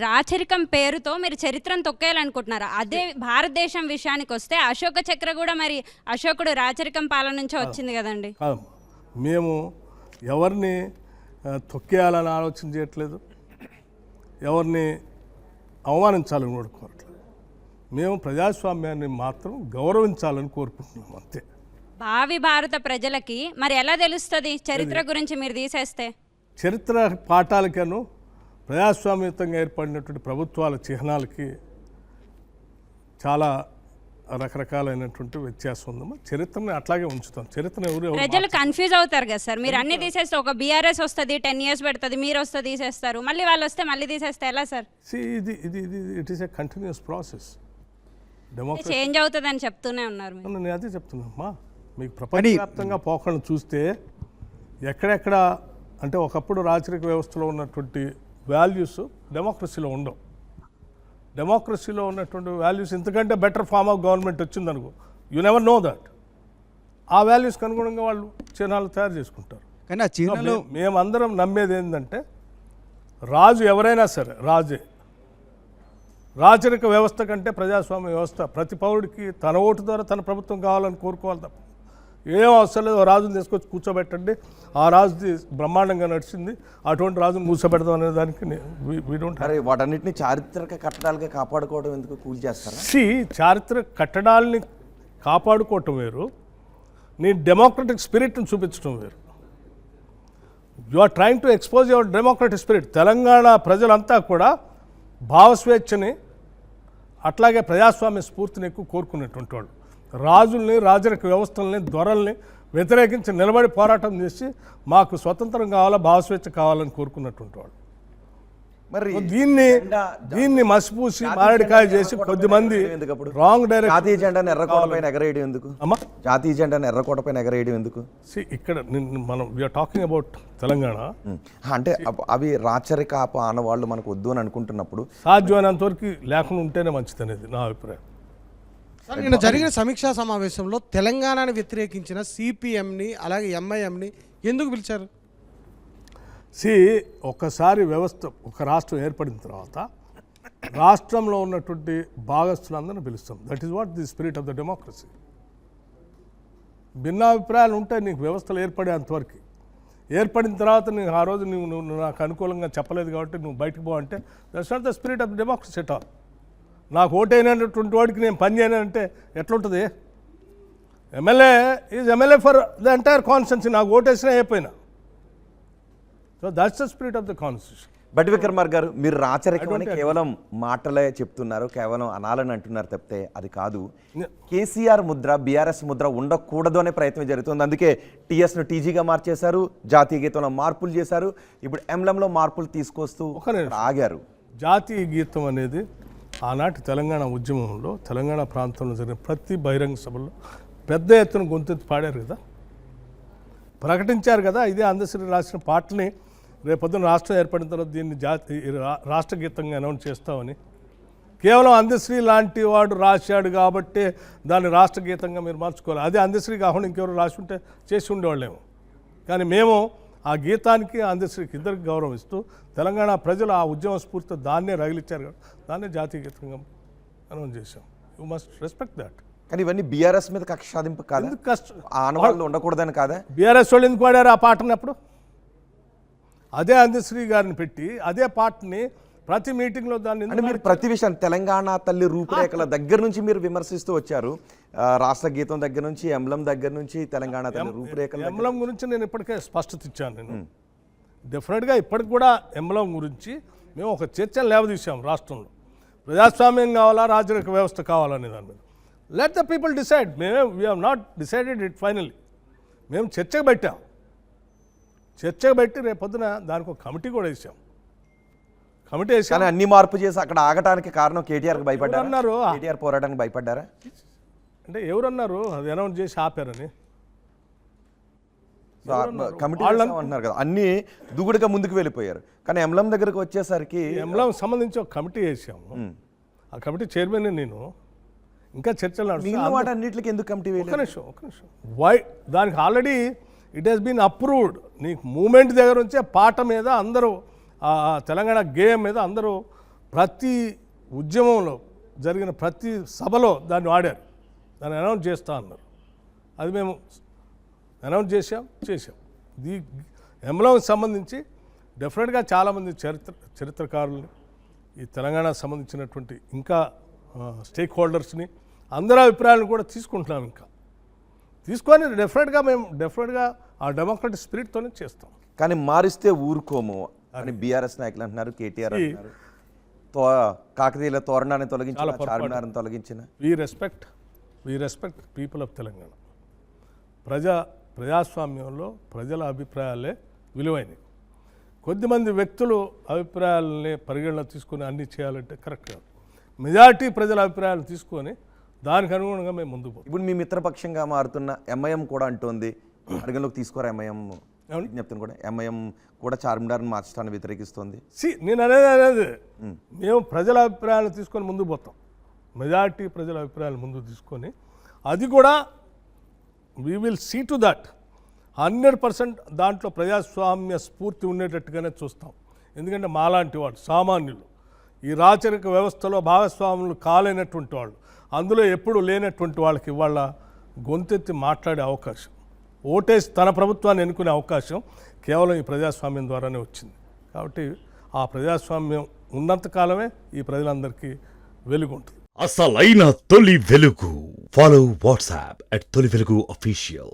రాచరికం పేరుతో మీరు చరిత్రను తొక్కేయాలనుకుంటున్నారు. అదే భారతదేశం విషయానికి వస్తే అశోక చక్ర కూడా మరి అశోకుడు రాచరికం పాలన నుంచే వచ్చింది కదండి. మేము ఎవరిని తొక్కేయాలని ఆలోచన చేయట్లేదు, ఎవరిని అవమానించాలని కోరుకోవట్లేదు. మేము ప్రజాస్వామ్యాన్ని మాత్రం గౌరవించాలని కోరుకుంటున్నాం అంతే. భావి భారత ప్రజలకి మరి ఎలా తెలుస్తుంది చరిత్ర గురించి మీరు తీసేస్తే? చరిత్ర పాఠాలకను ప్రజాస్వామ్యయుతంగా ఏర్పడినటువంటి ప్రభుత్వాల చిహ్నాలకి చాలా రకరకాలైనటువంటి వ్యత్యాసం ఉందమ్మా. చరిత్రని అట్లాగే ఉంచుతాం. చరిత్ర ప్రజలు కన్ఫ్యూజ్ అవుతారు కదా సార్, మీరు అన్ని తీసేస్తే ఒక బీఆర్ఎస్ వస్తుంది 10 years పెడుతుంది, మీరు వస్తే తీసేస్తారు, మళ్ళీ వాళ్ళు వస్తే మళ్ళీ తీసేస్తే ఎలా sir? It is a continuous process. Democracy change అవుతుంది అని చెప్తూనే ఉన్నారు. నేను అదే చెప్తున్నామ్మా. మీకు ప్రపంచవ్యాప్తంగా పోకుండా చూస్తే ఎక్కడెక్కడ అంటే ఒకప్పుడు రాచరిక వ్యవస్థలో ఉన్నటువంటి వాల్యూస్ డెమోక్రసీలో ఉండవు. డెమోక్రసీలో ఉన్నటువంటి వాల్యూస్ ఇంతకంటే బెటర్ ఫామ్ ఆఫ్ గవర్నమెంట్ వచ్చిందనుకో, యూ నెవర్ నో దట్. ఆ వాల్యూస్కి అనుగుణంగా వాళ్ళు చిహ్నాలు తయారు చేసుకుంటారు. కానీ ఆ చిహ్నాలు మేమందరం నమ్మేది ఏంటంటే రాజు ఎవరైనా సరే రాజే. రాచరిక వ్యవస్థ కంటే ప్రజాస్వామ్య వ్యవస్థ ప్రతి పౌరుడికి తన ఓటు ద్వారా తన ప్రభుత్వం కావాలని కోరుకోవాలి తప్ప ఏం అవసరం లేదు. రాజుని తీసుకొచ్చి కూర్చోబెట్టండి, ఆ రాజుది బ్రహ్మాండంగా నడిచింది, అటువంటి రాజును కూర్చోబెడదాం అనే దానికి వాటన్నిటిని చారిత్రక కట్టడాలుగా కాపాడుకోవడం ఎందుకు కూల్ చేస్తారా? చారిత్రక కట్టడాలని కాపాడుకోవటం వేరు, నీ డెమోక్రటిక్ స్పిరిట్ని చూపించడం వేరు. You are trying to expose your democratic spirit. Telangana ప్రజలంతా కూడా భావస్వేచ్ఛని అట్లాగే ప్రజాస్వామ్య స్ఫూర్తిని ఎక్కువ కోరుకునేటువంటి వాళ్ళు. రాజుల్ని, రాజరిక వ్యవస్థల్ని, దొరల్ని వ్యతిరేకించి నిలబడి పోరాటం చేసి మాకు స్వతంత్రం కావాలా, భావస్వేచ్ఛ కావాలని కోరుకున్నటువంటి వాళ్ళు. మరి దీన్ని మసిపూసి మారడికాయ చేసి కొద్దిమంది రాంగ్ డైరెక్షన్. జాతీయ జెండాను ఎర్రకోటపైన ఎగరేయడం ఎందుకు అమ్మా? జాతీయ జెండాను ఎర్రకోటపైన ఎగరేయడం ఎందుకు? ఇక్కడ మనం వీఆర్ టాకింగ్ అబౌట్ తెలంగాణ. అంటే అవి రాచరిక ఆనవాళ్ళు మనకు వద్దు అని అనుకుంటున్నప్పుడు సాధ్యమైనంత వరకు లేకుండా ఉంటేనే మంచిది అనేది నా అభిప్రాయం. సార్, నిన్న జరిగిన సమీక్షా సమావేశంలో తెలంగాణని వ్యతిరేకించిన సిపిఎంని అలాగే ఎంఐఎంని ఎందుకు పిలిచారు? ఒక్కసారి వ్యవస్థ ఒక రాష్ట్రం ఏర్పడిన తర్వాత రాష్ట్రంలో ఉన్నటువంటి భాగస్తులందరినీ పిలుస్తాం. That is what the spirit of the democracy. భిన్నాభిప్రాయాలు ఉంటాయి నీకు వ్యవస్థలు ఏర్పడేంతవరకు. ఏర్పడిన తర్వాత నీకు ఆ రోజు నువ్వు నాకు అనుకూలంగా చెప్పలేదు కాబట్టి నువ్వు బయటకు పో అంటే that's not the spirit of the democracy at all. నాకు ఓటైనటువంటి వాడికి నేను పని చేయనంటే ఎట్లుంటుంది? MLA is MLA for the entire constituency. నాకు ఓటేసినా అయిపోయినా. So that's the spirit of the constitution. But Vikramarka గారు, మీరు రాచరికం అని కేవలం మాటలే చెప్తున్నారు, కేవలం అనాలని అంటున్నారు తప్పితే అది కాదు. కేసీఆర్ ముద్ర, బీఆర్ఎస్ ముద్ర ఉండకూడదు అనే ప్రయత్నం జరుగుతుంది. అందుకే టీఎస్ను టీజీగా మార్చేశారు, జాతీయ గీతంలో మార్పులు చేశారు, ఇప్పుడు ఎంలంలో మార్పులు తీసుకొస్తూ ఆగారు. జాతీయ గీతం అనేది ఆనాటి తెలంగాణ ఉద్యమంలో తెలంగాణ ప్రాంతంలో జరిగిన ప్రతి బహిరంగ సభలో పెద్ద ఎత్తున గొంతెత్తి పాడారు కదా, ప్రకటించారు కదా. ఇదే అందశ్రీ రాసిన పాటని రేపొద్దున రాష్ట్రం ఏర్పడిన తర్వాత దీన్ని రాష్ట్ర గీతంగా అనౌన్స్ చేస్తామని. కేవలం అందశ్రీ లాంటి వాడు రాశాడు కాబట్టి దాన్ని రాష్ట్ర గీతంగా మీరు మార్చుకోవాలి. అదే అందశ్రీ కాకుండా ఇంకెవరు రాసి ఉంటే చేసి ఉండేవాళ్ళేమో. కానీ మేము ఆ గీతానికి అందశ్రీకి ఇద్దరికి గౌరవం ఇస్తూ తెలంగాణ ప్రజలు ఆ ఉద్యమ స్ఫూర్తితో దాన్నే రగిలిచ్చారు కాబట్టి దాన్నే జాతీయ గీతంగా అనౌన్స్ చేశాం. You must respect that. కానీ ఇవన్నీ బీఆర్ఎస్ మీద కక్ష సాధింపు కాదు, ఆనవాళ్ళు ఉండకూడదని కాదా? బీఆర్ఎస్ వాళ్ళు ఎందుకు వాడారు ఆ పాటని? అప్పుడు అదే అందశ్రీ గారిని పెట్టి అదే పాటని ప్రతి మీటింగ్లో దాన్ని అంటే మీరు ప్రతి విషయం తెలంగాణ తల్లి రూపురేఖల దగ్గర నుంచి మీరు విమర్శిస్తూ వచ్చారు. రాష్ట్ర గీతం దగ్గర నుంచి, ఎంబ్లం దగ్గర నుంచి, తెలంగాణ తల్లి రూపురేఖల ఎంబ్లం గురించి నేను ఇప్పటికే స్పష్టత ఇచ్చాను. నేను డెఫినెట్గా ఇప్పటికి కూడా ఎంబ్లం గురించి మేము ఒక చర్చను లేవదీసాం. రాష్ట్రంలో ప్రజాస్వామ్యం కావాలా, రాజరిక వ్యవస్థ కావాలనే దాని మీద let the people decide. We have not decided it finally. మేము చర్చకు పెట్టాం. చర్చకు పెట్టి రేపు పొద్దున దానికి ఒక కమిటీ కూడా వేసాం. కమిటీ వేసి కానీ అన్ని మార్పు చేసి అక్కడ ఆగటానికి కారణం కేటీఆర్కి భయపడ్డారు అన్నారు. కేటీఆర్ పోరాటానికి భయపడ్డారా? అంటే ఎవరన్నారు అది అనౌన్స్ చేసి ఆపారని? కమిటీ అంటున్నారు కదా, అన్ని దుగుడుగా ముందుకు వెళ్ళిపోయారు. కానీ ఎంలం దగ్గరకు వచ్చేసరికి ఎంలం సంబంధించి ఒక కమిటీ వేసాము. ఆ కమిటీ చైర్మన్ నేను. ఇంకా చర్చలు వాటన్నిటికి ఎందుకు కమిటీ వేయాలి? ఒక నిమిషం. వై దానికి already it has been approved. నీకు మూమెంట్ దగ్గర నుంచే పాట మీద అందరూ తెలంగాణ గేమ్ మీద అందరూ ప్రతి ఉద్యమంలో జరిగిన ప్రతి సభలో దాన్ని వాడారు, దాన్ని అనౌన్స్ చేస్తా అన్నారు. అది మేము అనౌన్స్ చేసాం. ఈ ఎంబ్లంకి సంబంధించి డెఫినెట్గా చాలామంది చరిత్రకారుల్ని, ఈ తెలంగాణకు సంబంధించినటువంటి ఇంకా స్టేక్ హోల్డర్స్ని అందరి అభిప్రాయాలను కూడా తీసుకుంటున్నాం. ఇంకా తీసుకొని డెఫినెట్గా ఆ డెమోక్రటిక్ స్పిరిట్తోనే చేస్తాం. కానీ మారిస్తే ఊరుకోము అని బీఆర్ఎస్ నాయకులు అంటున్నారు, కేటీఆర్ అంటున్నారు. కాకతీయుల తోరణాన్ని తొలగించిన, చార్మినార్ని తొలగించిన. We respect people of Telangana. ప్రజాస్వామ్యంలో ప్రజల అభిప్రాయాలే విలువైనవి. కొద్దిమంది వ్యక్తులు అభిప్రాయాలని పరిగణలో తీసుకొని అన్నీ చేయాలంటే కరెక్ట్ కాదు. మెజారిటీ ప్రజల అభిప్రాయాలు తీసుకొని దానికి అనుగుణంగా మేము ముందుకు పోతాం. ఇప్పుడు మీ మిత్రపక్షంగా మారుతున్న ఎంఐఎం కూడా అంటోంది పరిగణలోకి తీసుకోరా ఎంఐఎం చెప్తాను కూడా, ఎంఐఎం కూడా చార్మినార్ని మార్చడాన్ని వ్యతిరేకిస్తుంది. నేను అనేది మేము ప్రజల అభిప్రాయాలు తీసుకొని ముందుకు పోతాం. మెజారిటీ ప్రజల అభిప్రాయాలు ముందుకు తీసుకొని అది కూడా we will see to that 100% దాంట్లో ప్రజాస్వామ్య స్ఫూర్తి ఉండేటట్టుగానే చూస్తాం. ఎందుకంటే మాలాంటి వాళ్ళు సామాన్యులు, ఈ రాచరిక వ్యవస్థలో భాగస్వాములు కాలేనటువంటి వాళ్ళు, అందులో ఎప్పుడు లేనటువంటి వాళ్ళకి ఇవాళ గొంతెత్తి మాట్లాడే అవకాశం, ఓటేసి తన ప్రభుత్వాన్ని ఎన్నుకునే అవకాశం కేవలం ఈ ప్రజాస్వామ్యం ద్వారానే వచ్చింది. కాబట్టి ఆ ప్రజాస్వామ్యం ఉన్నంతకాలమే ఈ ప్రజలందరికీ వెలుగు ఉంటుంది. అసలైన తొలి వెలుగు. ఫాలో వాట్సాప్ @తొలి వెలుగు official.